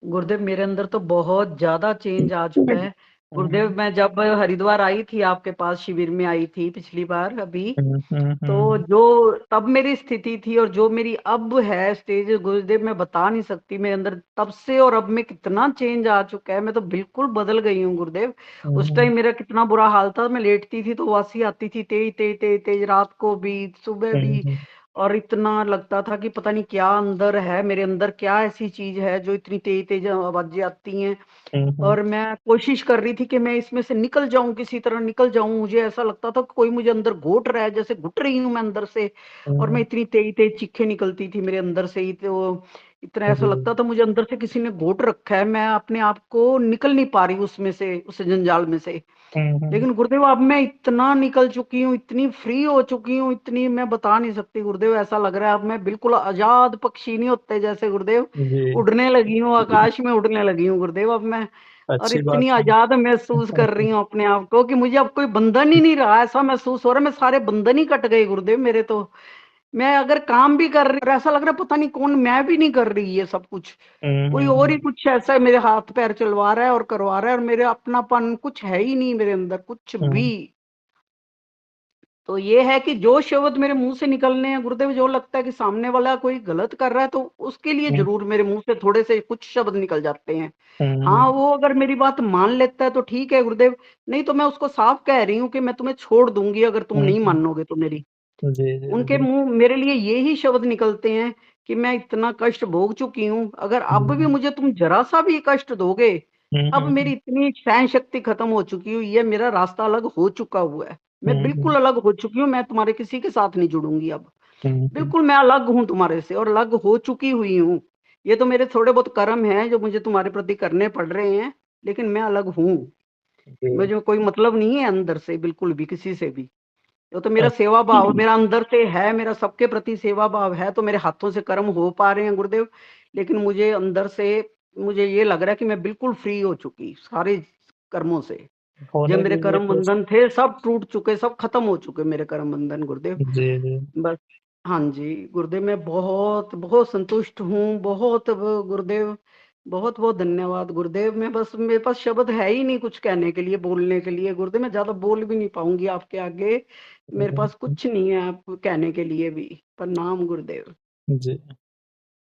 गुरुदेव मेरे अंदर तो बहुत ज्यादा चेंज आ चुका है। गुरुदेव हम्म, मैं जब हरिद्वार आई थी, आपके पास शिविर में आई थी पिछली बार अभी, तो हम्म। जो तब मेरी स्थिति थी और जो मेरी अब है स्टेज, गुरुदेव मैं बता नहीं सकती। मेरे अंदर तब से और अब में कितना चेंज आ चुका है। मैं तो बिल्कुल बदल गई हूँ गुरुदेव। उस हम्म, टाइम मेरा कितना बुरा हाल था। मैं लेटती थी तो वासी आती थी, तेज तेज तेज तेज, रात को भी सुबह भी। हम्म, और इतना लगता था कि पता नहीं क्या अंदर है, मेरे अंदर क्या ऐसी चीज है जो इतनी तेज तेज आवाजें आती हैं। हम्म, और मैं कोशिश कर रही थी कि मैं इसमें से निकल जाऊं, किसी तरह निकल जाऊं। मुझे ऐसा लगता था कि कोई मुझे अंदर घोट रहा है, जैसे घुट रही हूं मैं अंदर से। और मैं हम्म, इतनी तेज तेज चीखें निकलती थी मेरे अंदर से ही, तो इतना ऐसा जी, लगता था मुझे अंदर से किसी ने घोट रखा है। मैं अपने आप को निकल नहीं पा रही उसमें से, उस जंजाल में से। हम्म, लेकिन गुरुदेव अब मैं इतना निकल चुकी हूँ, इतनी फ्री हो चुकी हूँ, इतनी मैं बता नहीं सकती गुरुदेव। ऐसा लग रहा है अब मैं बिल्कुल आजाद पक्षी नहीं होते जैसे गुरुदेव, जी, उड़ने लगी हूँ, आकाश में उड़ने लगी हूँ गुरुदेव अब मैं। और अच्छी बात इतनी है। आजाद महसूस कर रही हूँ अपने आप को कि मुझे अब कोई बंधन ही नहीं रहा। ऐसा महसूस हो रहा है मैं सारे बंधन ही कट गए गुरुदेव मेरे तो। मैं अगर काम भी कर रही हूँ, ऐसा लग रहा है पता नहीं कौन, मैं भी नहीं कर रही ये सब कुछ। कोई और ही हम्म, कुछ ऐसा है मेरे हाथ पैर चलवा रहा है और करवा रहा है, और मेरे अपनापन कुछ है ही नहीं मेरे अंदर कुछ भी। हम्म, तो ये है कि जो शब्द मेरे मुंह से निकलने हैं गुरुदेव, जो लगता है कि सामने वाला कोई गलत कर रहा है, तो उसके लिए हम्म, जरूर मेरे मुंह से थोड़े से कुछ शब्द निकल जाते हैं। हाँ, हम्म, वो अगर मेरी बात मान लेता है तो ठीक है गुरुदेव। नहीं तो मैं उसको साफ कह रही हूँ कि मैं तुम्हें छोड़ दूंगी अगर तुम नहीं हम्म, मानोगे तो मेरी। जी, जी, उनके जी, मुंह मेरे लिए ये ही शब्द निकलते हैं कि मैं इतना कष्ट भोग चुकी हूँ, अगर अब भी हम्म, मुझे तुम जरा सा भी कष्ट दोगे, अब मेरी हम्म, इतनी सहन शक्ति खत्म हो चुकी हुई है, मेरा रास्ता अलग हो चुका हुआ है। मैं हम्म, बिल्कुल अलग हो चुकी हूँ, मैं तुम्हारे किसी के साथ नहीं जुड़ूंगी अब। हम्म, बिल्कुल मैं अलग हूँ तुम्हारे से, और अलग हो चुकी हुई हूँ। ये तो मेरे थोड़े बहुत कर्म हैं जो मुझे तुम्हारे प्रति करने पड़ रहे हैं, लेकिन मैं अलग हूँ। जी, मुझे कोई मतलब नहीं है अंदर से बिल्कुल भी किसी से भी। तो मेरा सेवा अच्छा, भाव मेरा अंदर से है, मेरा सबके प्रति सेवा भाव है, तो मेरे हाथों से कर्म हो पा रहे हैं गुरुदेव। लेकिन मुझे अंदर से मुझे ये लग रहा है कि मैं बिल्कुल फ्री हो चुकी सारे कर्मों से। जो होने मेरे दीजिए कर्म कुछ। बंधन थे सब टूट चुके, सब खत्म हो चुके मेरे कर्म बंधन गुरुदेव। जी, जी, बस। हाँ जी गुरुदेव, मैं बहुत बहुत संतुष्ट हूँ, बहुत गुरुदेव, बहुत बहुत धन्यवाद गुरुदेव। मैं बस, मेरे पास शब्द है ही नहीं कुछ कहने के लिए, बोलने के लिए गुरुदेव। मैं ज्यादा बोल भी नहीं पाऊंगी आपके आगे, मेरे पास हम्म, कुछ नहीं है आप कहने के लिए भी। प्रणाम गुरुदेव। जी।